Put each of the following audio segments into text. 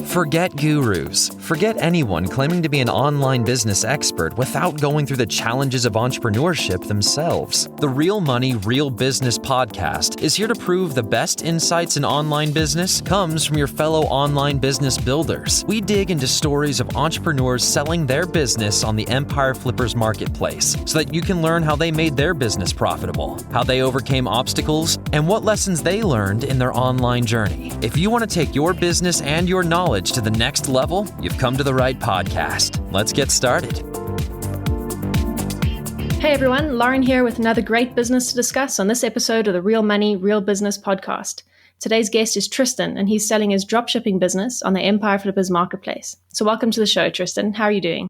Forget gurus. Forget anyone claiming to be an online business expert without going through the challenges of entrepreneurship themselves. The Real Money, Real Business podcast is here to prove the best insights in online business comes from your fellow online business builders. We dig into stories of entrepreneurs selling their business on the Empire Flippers marketplace so that you can learn how they made their business profitable, how they overcame obstacles, and what lessons they learned in their online journey. If you want to take your business and your knowledge to the next level, you've come to the right podcast. Let's get started. Hey everyone, Lauren here with another great business to discuss on this episode of the Real Money, Real Business podcast. Today's guest is Tristan, and he's selling his dropshipping business on the Empire Flippers marketplace. So welcome to the show, Tristan. How are you doing?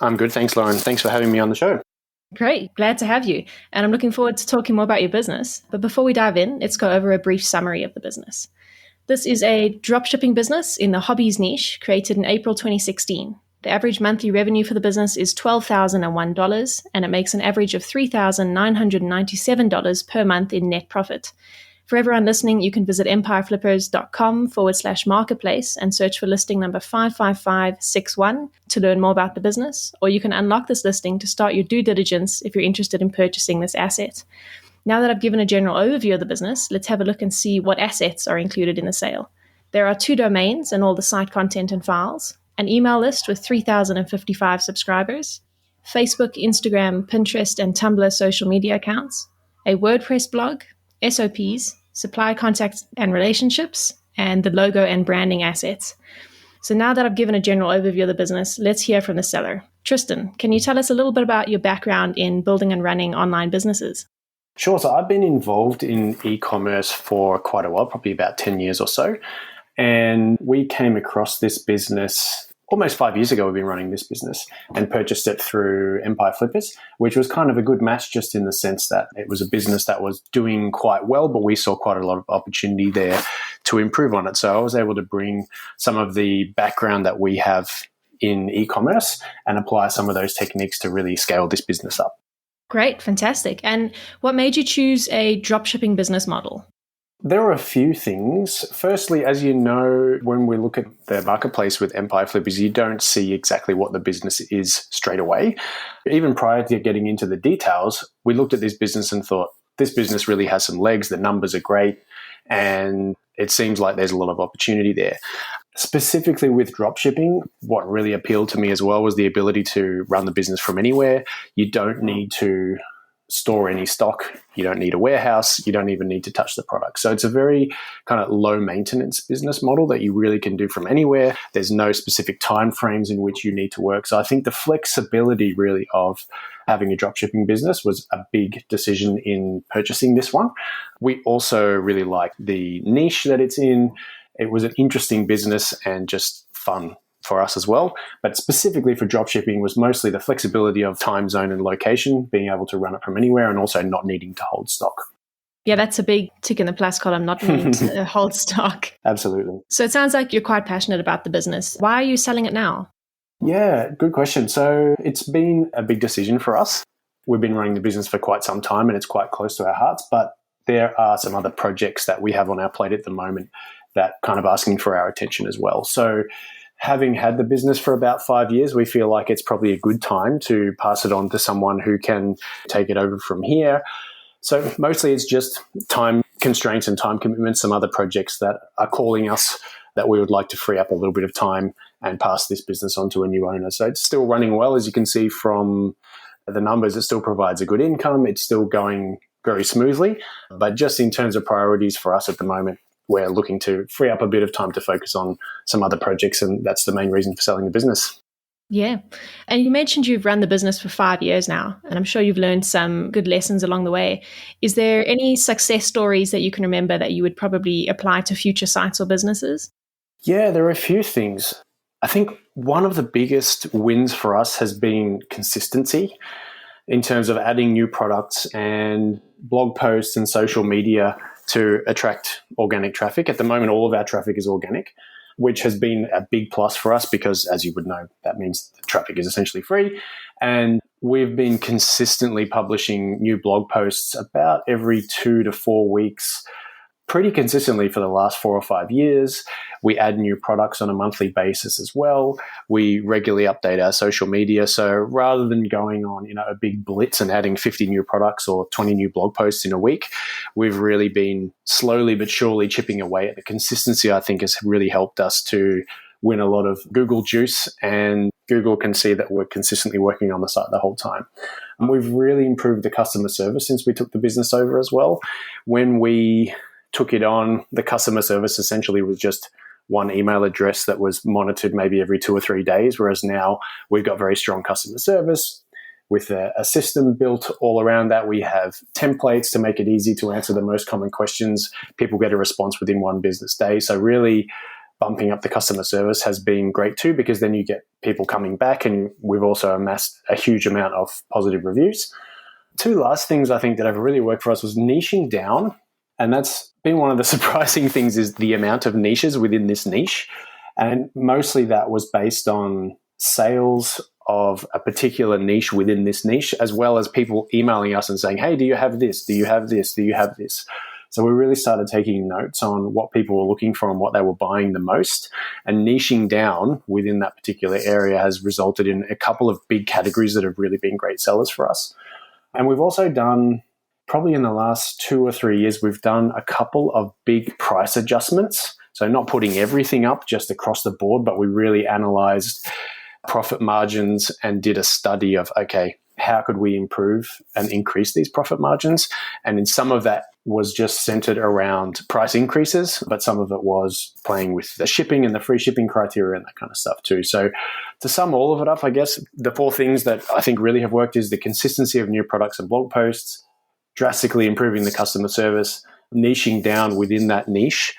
I'm good, thanks, Lauren. Thanks for having me on the show. Great, glad to have you. And I'm looking forward to talking more about your business. But before we dive in, let's go over a brief summary of the business. This is a dropshipping business in the hobbies niche created in April 2016. The average monthly revenue for the business is $12,001, and it makes an average of $3,997 per month in net profit. For everyone listening, you can visit empireflippers.com/marketplace and search for listing number 55561 to learn more about the business, or you can unlock this listing to start your due diligence if you're interested in purchasing this asset. Now that I've given a general overview of the business, let's have a look and see what assets are included in the sale. There are 2 domains and all the site content and files, an email list with 3,055 subscribers, Facebook, Instagram, Pinterest, and Tumblr social media accounts, a WordPress blog, SOPs, supplier contacts and relationships, and the logo and branding assets. So now that I've given a general overview of the business, let's hear from the seller. Tristan, can you tell us a little bit about your background in building and running online businesses? Sure. So I've been involved in e-commerce for quite a while, probably about 10 years or so. And we came across this business almost 5 years ago. We've been running this business and purchased it through Empire Flippers, which was kind of a good match just in the sense that it was a business that was doing quite well, but we saw quite a lot of opportunity there to improve on it. So I was able to bring some of the background that we have in e-commerce and apply some of those techniques to really scale this business up. Great, fantastic. And what made you choose a dropshipping business model? There are a few things. Firstly, as you know, when we look at the marketplace with Empire Flippers, you don't see exactly what the business is straight away. Even prior to getting into the details, we looked at this business and thought, this business really has some legs, the numbers are great, and it seems like there's a lot of opportunity there. Specifically with dropshipping, what really appealed to me as well was the ability to run the business from anywhere. You don't need to store any stock. You don't need a warehouse. You don't even need to touch the product. So it's a very kind of low maintenance business model that you really can do from anywhere. There's no specific time frames in which you need to work. So I think the flexibility really of having a dropshipping business was a big decision in purchasing this one. We also really like the niche that it's in. It was an interesting business and just fun for us as well. But specifically for dropshipping was mostly the flexibility of time zone and location, being able to run it from anywhere and also not needing to hold stock. Yeah, that's a big tick in the plus column, not needing to hold stock. Absolutely. So it sounds like you're quite passionate about the business. Why are you selling it now? Yeah, good question. So it's been a big decision for us. We've been running the business for quite some time and it's quite close to our hearts, but there are some other projects that we have on our plate at the moment that kind of asking for our attention as well. So having had the business for about 5 years, we feel like it's probably a good time to pass it on to someone who can take it over from here. So mostly it's just time constraints and time commitments, some other projects that are calling us that we would like to free up a little bit of time and pass this business on to a new owner. So it's still running well. As you can see from the numbers, it still provides a good income. It's still going very smoothly. But just in terms of priorities for us at the moment, we're looking to free up a bit of time to focus on some other projects, and that's the main reason for selling the business. Yeah. And you mentioned you've run the business for 5 years now, and I'm sure you've learned some good lessons along the way. Is there any success stories that you can remember that you would probably apply to future sites or businesses? Yeah, there are a few things. I think one of the biggest wins for us has been consistency in terms of adding new products and blog posts and social media to attract organic traffic. At the moment, all of our traffic is organic, which has been a big plus for us because, as you would know, that means the traffic is essentially free. And we've been consistently publishing new blog posts about every 2 to 4 weeks pretty consistently for the last 4 or 5 years. We add new products on a monthly basis as well. We regularly update our social media. So rather than going on, a big blitz and adding 50 new products or 20 new blog posts in a week, we've really been slowly but surely chipping away at the consistency. I think has really helped us to win a lot of Google juice, and Google can see that we're consistently working on the site the whole time. And we've really improved the customer service since we took the business over as well. When we took it on, the customer service essentially was just one email address that was monitored maybe every 2 or 3 days, whereas now we've got very strong customer service with a system built all around that. We have templates to make it easy to answer the most common questions. People get a response within one business day. So really bumping up the customer service has been great too, because then you get people coming back, and we've also amassed a huge amount of positive reviews. 2 last things I think that have really worked for us was niching down. And that's been one of the surprising things, is the amount of niches within this niche. And mostly that was based on sales of a particular niche within this niche, as well as people emailing us and saying, hey, do you have this? Do you have this? Do you have this? So we really started taking notes on what people were looking for and what they were buying the most. And niching down within that particular area has resulted in a couple of big categories that have really been great sellers for us. And we've also done, probably in the last 2 or 3 years, we've done a couple of big price adjustments. So not putting everything up just across the board, but we really analyzed profit margins and did a study of, okay, how could we improve and increase these profit margins? And in some of that was just centered around price increases, but some of it was playing with the shipping and the free shipping criteria and that kind of stuff too. So to sum all of it up, I guess the 4 things that I think really have worked is the consistency of new products and blog posts, drastically improving the customer service, niching down within that niche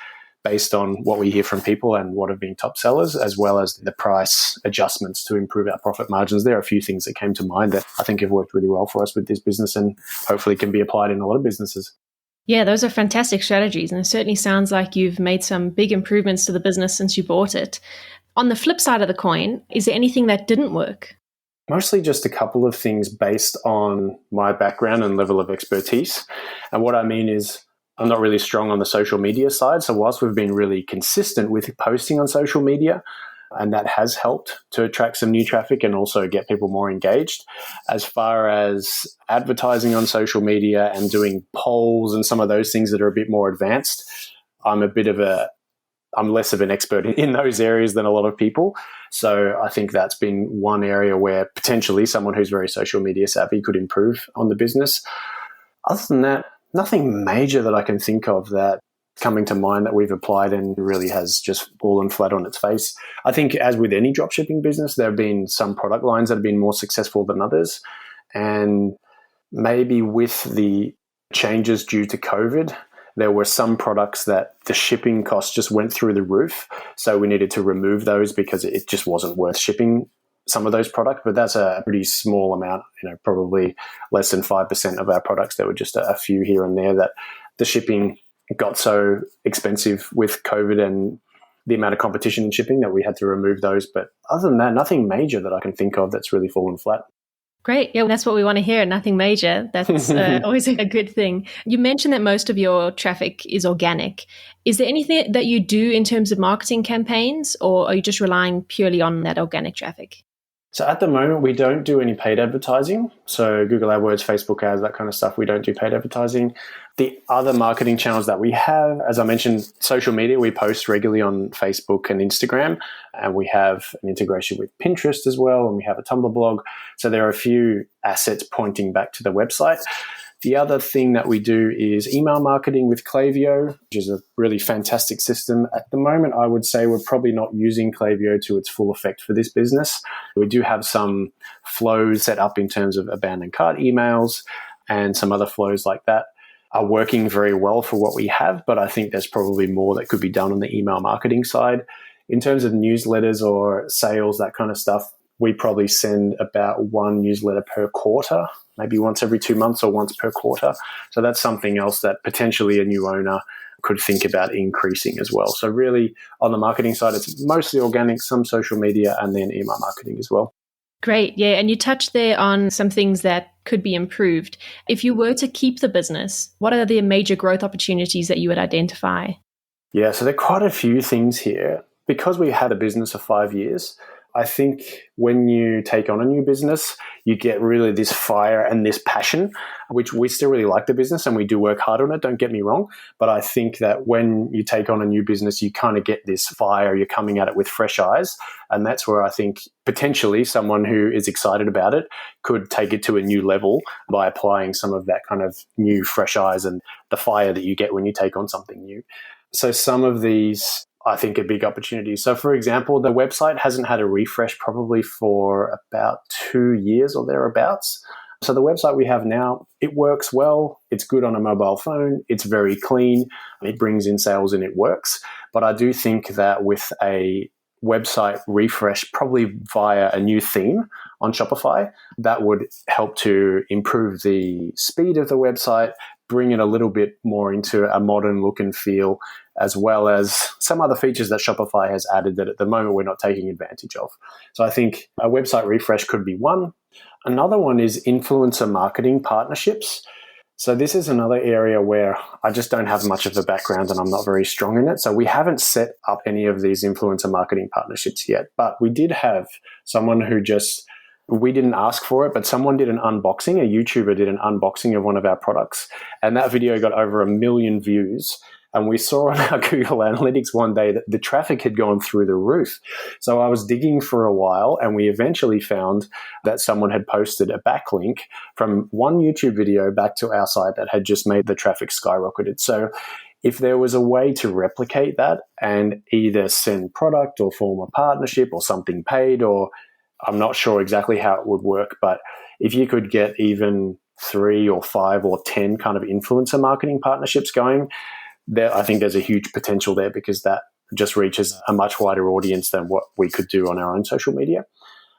based on what we hear from people and what have been top sellers, as well as the price adjustments to improve our profit margins. There are a few things that came to mind that I think have worked really well for us with this business, and hopefully can be applied in a lot of businesses. Yeah, those are fantastic strategies. And it certainly sounds like you've made some big improvements to the business since you bought it. On the flip side of the coin, is there anything that didn't work? Mostly just a couple of things based on my background and level of expertise. And what I mean is, I'm not really strong on the social media side. So whilst we've been really consistent with posting on social media, and that has helped to attract some new traffic and also get people more engaged, as far as advertising on social media and doing polls and some of those things that are a bit more advanced, I'm less of an expert in those areas than a lot of people. So I think that's been one area where potentially someone who's very social media savvy could improve on the business. Other than that, nothing major that I can think of that coming to mind that we've applied and really has just fallen flat on its face. I think as with any dropshipping business, there have been some product lines that have been more successful than others. And maybe with the changes due to COVID, there were some products that the shipping costs just went through the roof. So we needed to remove those because it just wasn't worth shipping some of those products. But that's a pretty small amount, probably less than 5% of our products. There were just a few here and there that the shipping got so expensive with COVID and the amount of competition in shipping that we had to remove those. But other than that, nothing major that I can think of that's really fallen flat. Great. Yeah, that's what we want to hear. Nothing major. That's always a good thing. You mentioned that most of your traffic is organic. Is there anything that you do in terms of marketing campaigns, or are you just relying purely on that organic traffic? So at the moment, we don't do any paid advertising. So Google AdWords, Facebook ads, that kind of stuff, we don't do paid advertising. The other marketing channels that we have, as I mentioned, social media, we post regularly on Facebook and Instagram, and we have an integration with Pinterest as well, and we have a Tumblr blog. So there are a few assets pointing back to the website. The other thing that we do is email marketing with Klaviyo, which is a really fantastic system. At the moment, I would say we're probably not using Klaviyo to its full effect for this business. We do have some flows set up in terms of abandoned cart emails, and some other flows like that are working very well for what we have, but I think there's probably more that could be done on the email marketing side. In terms of newsletters or sales, that kind of stuff, we probably send about 1 newsletter per quarter, maybe once every 2 months or once per quarter. So that's something else that potentially a new owner could think about increasing as well. So really on the marketing side, it's mostly organic, some social media, and then email marketing as well. Great. Yeah. And you touched there on some things that could be improved. If you were to keep the business, what are the major growth opportunities that you would identify? Yeah, so there are quite a few things here. Because we had a business for 5 years, I think when you take on a new business, you get really this fire and this passion, which we still really like the business and we do work hard on it, don't get me wrong. But I think that when you take on a new business, you kind of get this fire, you're coming at it with fresh eyes. And that's where I think potentially someone who is excited about it could take it to a new level by applying some of that kind of new fresh eyes and the fire that you get when you take on something new. So some of these, I think, are big opportunities. So, for example, the website hasn't had a refresh probably for about 2 years or thereabouts. So the website we have now, it works well. It's good on a mobile phone. It's very clean. It brings in sales and it works. But I do think that with a website refresh, probably via a new theme on Shopify, that would help to improve the speed of the website, bring it a little bit more into a modern look and feel, as well as some other features that Shopify has added that at the moment we're not taking advantage of. So I think a website refresh could be one. Another one is influencer marketing partnerships. So this is another area where I just don't have much of a background and I'm not very strong in it. So we haven't set up any of these influencer marketing partnerships yet, but we did have someone who we didn't ask for it, but someone did an unboxing, a YouTuber did an unboxing of one of our products, and that video got over 1 million views. And we saw on our Google Analytics one day that the traffic had gone through the roof. So I was digging for a while, and we eventually found that someone had posted a backlink from one YouTube video back to our site that had just made the traffic skyrocketed. So if there was a way to replicate that and either send product or form a partnership or something paid, or I'm not sure exactly how it would work, but if you could get even 3 or 5 or 10 kind of influencer marketing partnerships going, I think there's a huge potential there because that just reaches a much wider audience than what we could do on our own social media.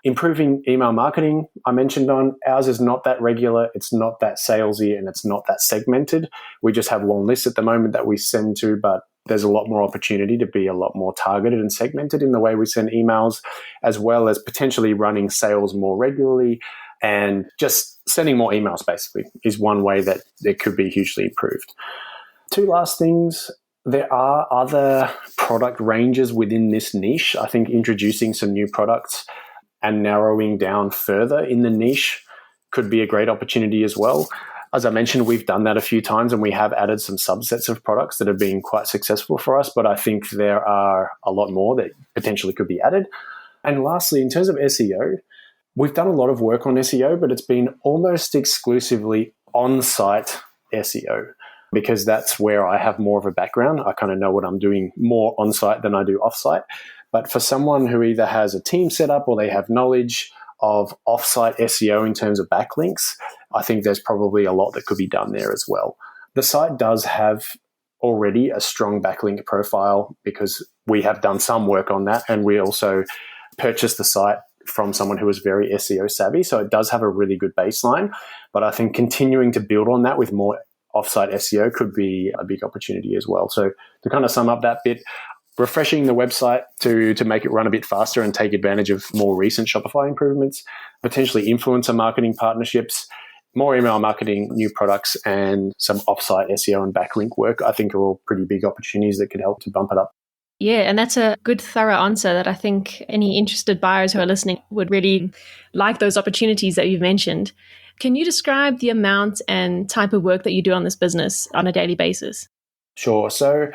Improving email marketing, I mentioned on, ours is not that regular, it's not that salesy, and it's not that segmented. We just have long lists at the moment that we send to, but there's a lot more opportunity to be a lot more targeted and segmented in the way we send emails, as well as potentially running sales more regularly and just sending more emails basically is one way that it could be hugely improved. 2 last things. There are other product ranges within this niche. I think introducing some new products and narrowing down further in the niche could be a great opportunity as well. As I mentioned, we've done that a few times and we have added some subsets of products that have been quite successful for us, but I think there are a lot more that potentially could be added. And lastly, in terms of SEO, we've done a lot of work on SEO, but it's been almost exclusively on-site SEO because that's where I have more of a background. I kind of know what I'm doing more on-site than I do off-site. But for someone who either has a team set up or they have knowledge of off-site SEO in terms of backlinks, I think there's probably a lot that could be done there as well. The site does have already a strong backlink profile because we have done some work on that, and we also purchased the site from someone who was very SEO savvy. So it does have a really good baseline, but I think continuing to build on that with more off-site SEO could be a big opportunity as well. So to kind of sum up that bit, refreshing the website to make it run a bit faster and take advantage of more recent Shopify improvements, potentially influencer marketing partnerships, more email marketing, new products, and some off-site SEO and backlink work, I think are all pretty big opportunities that could help to bump it up. Yeah, and that's a good, thorough answer that I think any interested buyers who are listening would really like those opportunities that you've mentioned. Can you describe the amount and type of work that you do on this business on a daily basis? Sure. So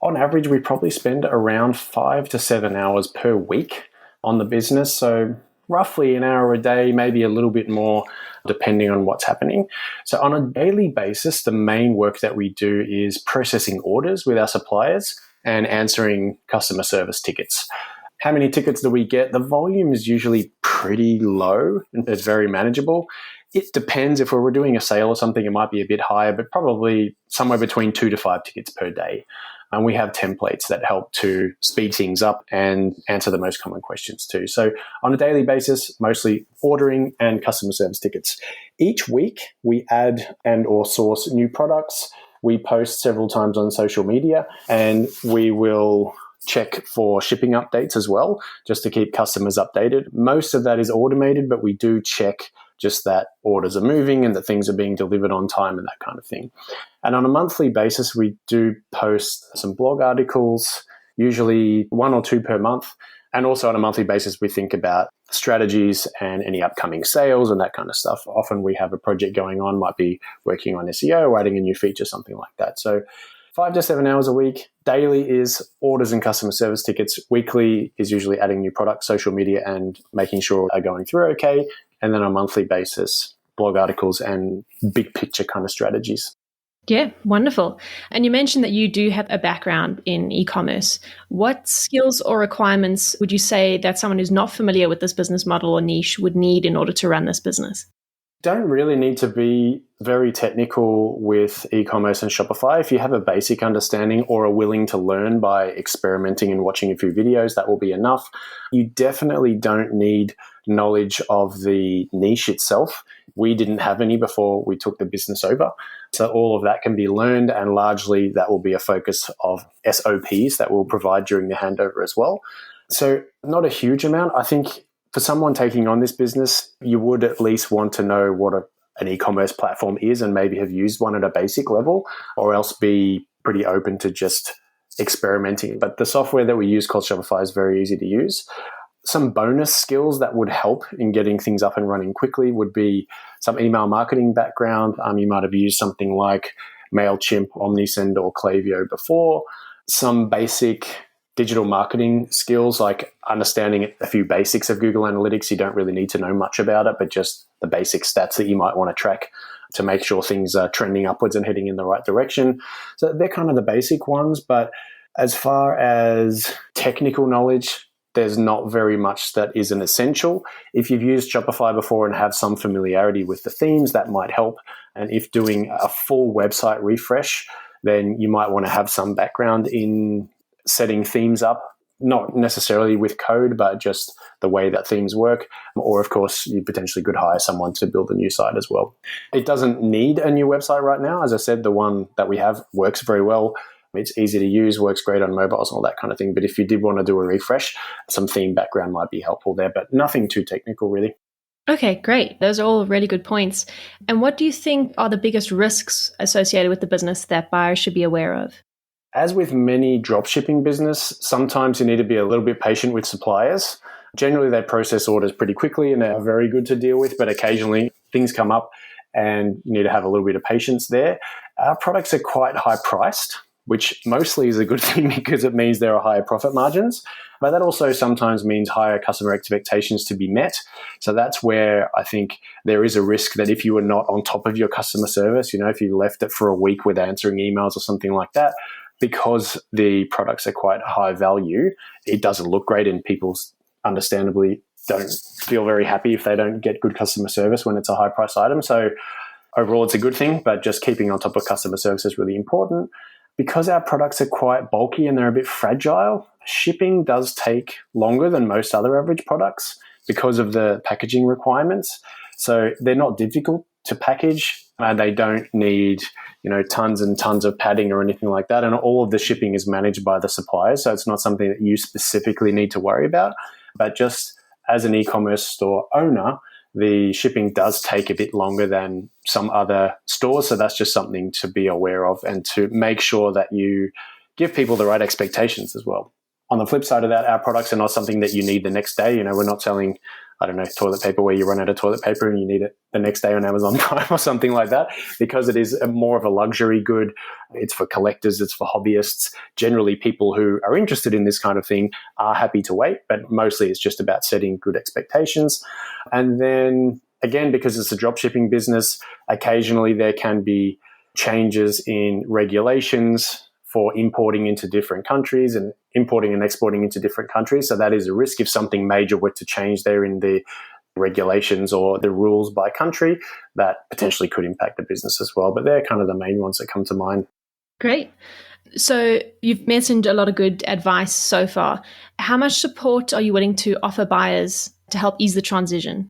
on average, we probably spend around 5 to 7 hours per week on the business. So roughly an hour a day, maybe a little bit more, depending on what's happening. So on a daily basis, the main work that we do is processing orders with our suppliers and answering customer service tickets. How many tickets do we get? The volume is usually pretty low and it's very manageable. It depends. If we were doing a sale or something, it might be a bit higher, but probably somewhere between 2 to 5 tickets per day. And we have templates that help to speed things up and answer the most common questions too. So on a daily basis, mostly ordering and customer service tickets. Each week, we add and or source new products. We post several times on social media, and we will check for shipping updates as well, just to keep customers updated. Most of that is automated, but we do check just that orders are moving and that things are being delivered on time and that kind of thing. And on a monthly basis, we do post some blog articles, usually 1 or 2 per month. And also on a monthly basis, we think about strategies and any upcoming sales and that kind of stuff. Often we have a project going on, might be working on SEO or adding a new feature, something like that. So 5 to 7 hours a week. Daily is orders and customer service tickets. Weekly is usually adding new products, social media, and making sure they're going through okay. And then on a monthly basis, blog articles and big picture kind of strategies. Yeah, wonderful. And you mentioned that you do have a background in e-commerce. What skills or requirements would you say that someone who's not familiar with this business model or niche would need in order to run this business? Don't really need to be very technical with e-commerce and Shopify. If you have a basic understanding or are willing to learn by experimenting and watching a few videos, that will be enough. You definitely don't need knowledge of the niche itself. We didn't have any before we took the business over. So all of that can be learned, and largely that will be a focus of SOPs that we'll provide during the handover as well. So not a huge amount. I think for someone taking on this business, you would at least want to know what an e-commerce platform is and maybe have used one at a basic level, or else be pretty open to just experimenting. But the software that we use called Shopify is very easy to use. Some bonus skills that would help in getting things up and running quickly would be some email marketing background. You might have used something like MailChimp, Omnisend, or Klaviyo before. Some basic digital marketing skills, like understanding a few basics of Google Analytics. You don't really need to know much about it, but just the basic stats that you might want to track to make sure things are trending upwards and heading in the right direction. So they're kind of the basic ones. But as far as technical knowledge, there's not very much that is an essential. If you've used Shopify before and have some familiarity with the themes, that might help. And if doing a full website refresh, then you might want to have some background in setting themes up, not necessarily with code, but just the way that themes work. Or, of course, you potentially could hire someone to build a new site as well. It doesn't need a new website right now. As I said, the one that we have works very well. It's easy to use, works great on mobiles and all that kind of thing. But if you did want to do a refresh, some theme background might be helpful there, but nothing too technical really. Okay, great. Those are all really good points. And what do you think are the biggest risks associated with the business that buyers should be aware of? As with many dropshipping business, sometimes you need to be a little bit patient with suppliers. Generally, they process orders pretty quickly and they're very good to deal with, but occasionally things come up and you need to have a little bit of patience there. Our products are quite high priced, which mostly is a good thing because it means there are higher profit margins. But that also sometimes means higher customer expectations to be met. So that's where I think there is a risk that if you are not on top of your customer service, if you left it for a week with answering emails or something like that, because the products are quite high value, it doesn't look great and people understandably don't feel very happy if they don't get good customer service when it's a high price item. So overall, it's a good thing, but just keeping on top of customer service is really important. Because our products are quite bulky and they're a bit fragile, shipping does take longer than most other average products because of the packaging requirements. So they're not difficult to package. They don't need, tons and tons of padding or anything like that. And all of the shipping is managed by the suppliers. So it's not something that you specifically need to worry about. But just as an e-commerce store owner, the shipping does take a bit longer than some other stores. So that's just something to be aware of and to make sure that you give people the right expectations as well. On the flip side of that, our products are not something that you need the next day. We're not selling, toilet paper where you run out of toilet paper and you need it the next day on Amazon Prime or something like that, because it is more of a luxury good. It's for collectors, it's for hobbyists. Generally, people who are interested in this kind of thing are happy to wait, but mostly it's just about setting good expectations. And then again, because it's a dropshipping business, occasionally there can be changes in regulations for importing into different countries and importing and exporting into different countries. So that is a risk if something major were to change there in the regulations or the rules by country, that potentially could impact the business as well. But they're kind of the main ones that come to mind. Great. So you've mentioned a lot of good advice so far. How much support are you willing to offer buyers to help ease the transition?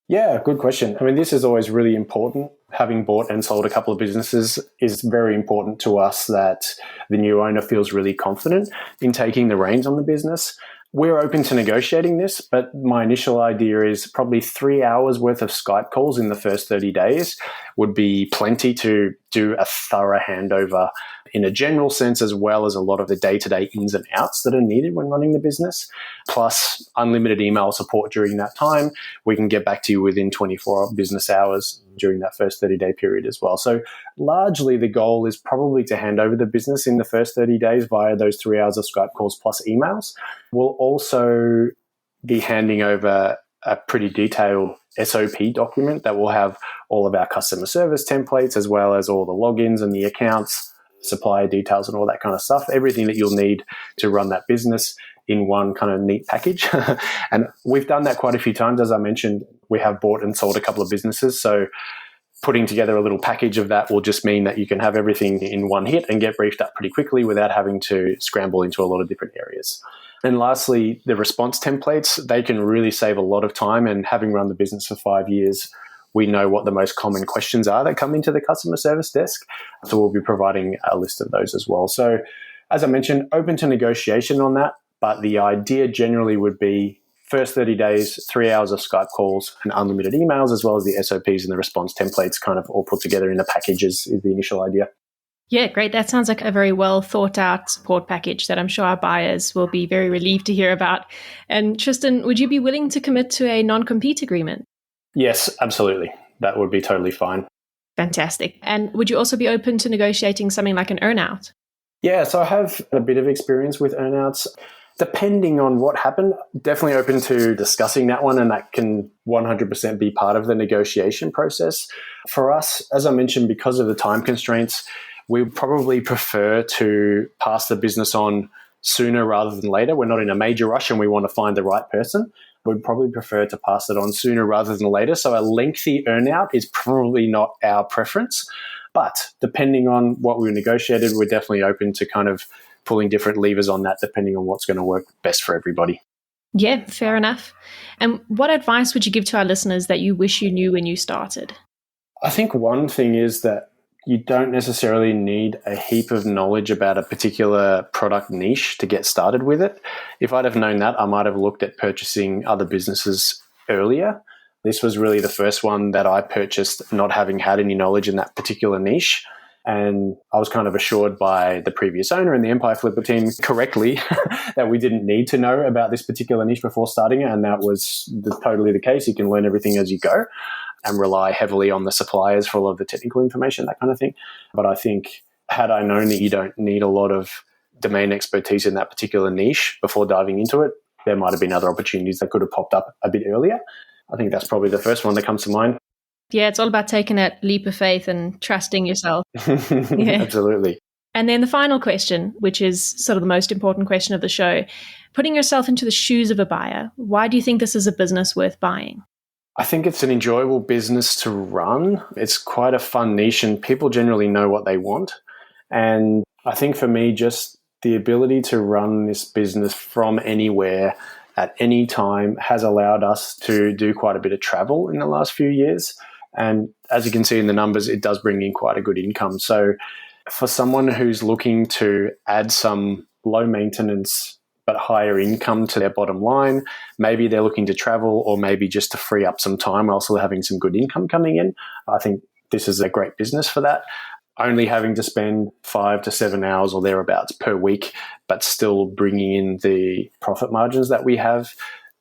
Yeah, good question. This is always really important. having bought and sold a couple of businesses, is very important to us that the new owner feels really confident in taking the reins on the business. We're open to negotiating this, but my initial idea is probably 3 hours worth of Skype calls in the first 30 days would be plenty to do a thorough handover in a general sense, as well as a lot of the day-to-day ins and outs that are needed when running the business, plus unlimited email support during that time. We can get back to you within 24 business hours during that first 30-day period as well. So largely the goal is probably to hand over the business in the first 30 days via those 3 hours of Skype calls plus emails. We'll also be handing over a pretty detailed SOP document that will have all of our customer service templates, as well as all the logins and the accounts, supplier details and all that kind of stuff, everything that you'll need to run that business in one kind of neat package. And we've done that quite a few times. As I mentioned, we have bought and sold a couple of businesses. So putting together a little package of that will just mean that you can have everything in one hit and get briefed up pretty quickly without having to scramble into a lot of different areas. And lastly, the response templates, they can really save a lot of time. And having run the business for 5 years, we know what the most common questions are that come into the customer service desk. So we'll be providing a list of those as well. So as I mentioned, open to negotiation on that. But the idea generally would be first 30 days, 3 hours of Skype calls and unlimited emails, as well as the SOPs and the response templates kind of all put together in a package is the initial idea. Yeah, great. That sounds like a very well thought out support package that I'm sure our buyers will be very relieved to hear about. And Tristan, would you be willing to commit to a non-compete agreement? Yes, absolutely. That would be totally fine. Fantastic. And would you also be open to negotiating something like an earnout? Yeah, so I have a bit of experience with earnouts. Depending on what happened, definitely open to discussing that one, and that can 100% be part of the negotiation process. For us, as I mentioned, because of the time constraints, we probably prefer to pass the business on sooner rather than later. We're not in a major rush and we want to find the right person. We'd probably prefer to pass it on sooner rather than later. So a lengthy earnout is probably not our preference. But depending on what we negotiated, we're definitely open to kind of pulling different levers on that depending on what's going to work best for everybody. Yeah, fair enough. And what advice would you give to our listeners that you wish you knew when you started? I think one thing is that you don't necessarily need a heap of knowledge about a particular product niche to get started with it. If I'd have known that, I might have looked at purchasing other businesses earlier. This was really the first one that I purchased not having had any knowledge in that particular niche. And I was kind of assured by the previous owner and the Empire Flipper team correctly that we didn't need to know about this particular niche before starting it. And that was totally the case. You can learn everything as you go and rely heavily on the suppliers for all of the technical information, that kind of thing. But I think had I known that you don't need a lot of domain expertise in that particular niche before diving into it, there might have been other opportunities that could have popped up a bit earlier. I think that's probably the first one that comes to mind. Yeah, it's all about taking that leap of faith and trusting yourself. Yeah. Absolutely. And then the final question, which is sort of the most important question of the show, putting yourself into the shoes of a buyer, why do you think this is a business worth buying? I think it's an enjoyable business to run. It's quite a fun niche and people generally know what they want. And I think for me, just the ability to run this business from anywhere at any time has allowed us to do quite a bit of travel in the last few years. And as you can see in the numbers, it does bring in quite a good income. So for someone who's looking to add some low maintenance but higher income to their bottom line, maybe they're looking to travel or maybe just to free up some time while still having some good income coming in, I think this is a great business for that. Only having to spend 5 to 7 hours or thereabouts per week, but still bringing in the profit margins that we have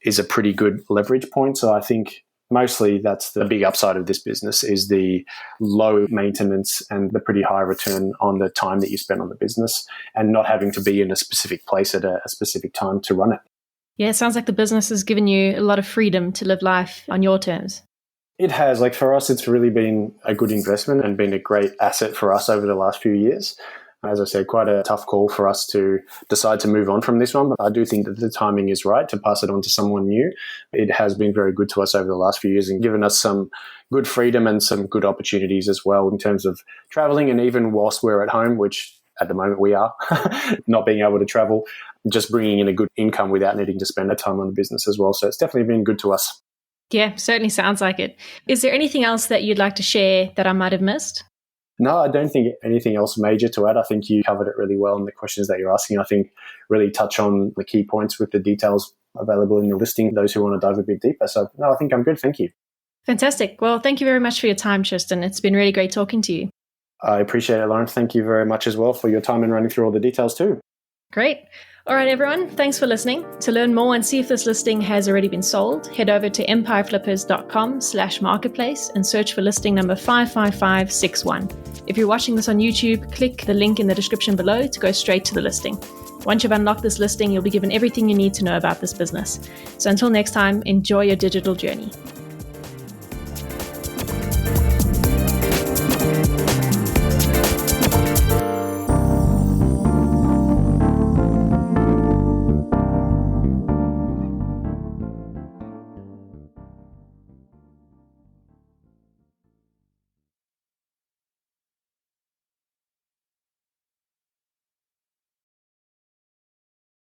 is a pretty good leverage point. So I think mostly that's the big upside of this business is the low maintenance and the pretty high return on the time that you spend on the business and not having to be in a specific place at a specific time to run it. Yeah, it sounds like the business has given you a lot of freedom to live life on your terms. It has. Like for us, it's really been a good investment and been a great asset for us over the last few years. As I said, quite a tough call for us to decide to move on from this one, but I do think that the timing is right to pass it on to someone new. It has been very good to us over the last few years and given us some good freedom and some good opportunities as well in terms of traveling, and even whilst we're at home, which at the moment we are, not being able to travel, just bringing in a good income without needing to spend that time on the business as well. So it's definitely been good to us. Yeah, certainly sounds like it. Is there anything else that you'd like to share that I might have missed? No, I don't think anything else major to add. I think you covered it really well in the questions that you're asking. I think really touch on the key points with the details available in the listing, those who want to dive a bit deeper. So, no, I think I'm good. Thank you. Fantastic. Well, thank you very much for your time, Tristan. It's been really great talking to you. I appreciate it, Lauren. Thank you very much as well for your time and running through all the details too. Great. All right, everyone. Thanks for listening. To learn more and see if this listing has already been sold, head over to empireflippers.com/marketplace and search for listing number 55561. If you're watching this on YouTube, click the link in the description below to go straight to the listing. Once you've unlocked this listing, you'll be given everything you need to know about this business. So until next time, enjoy your digital journey.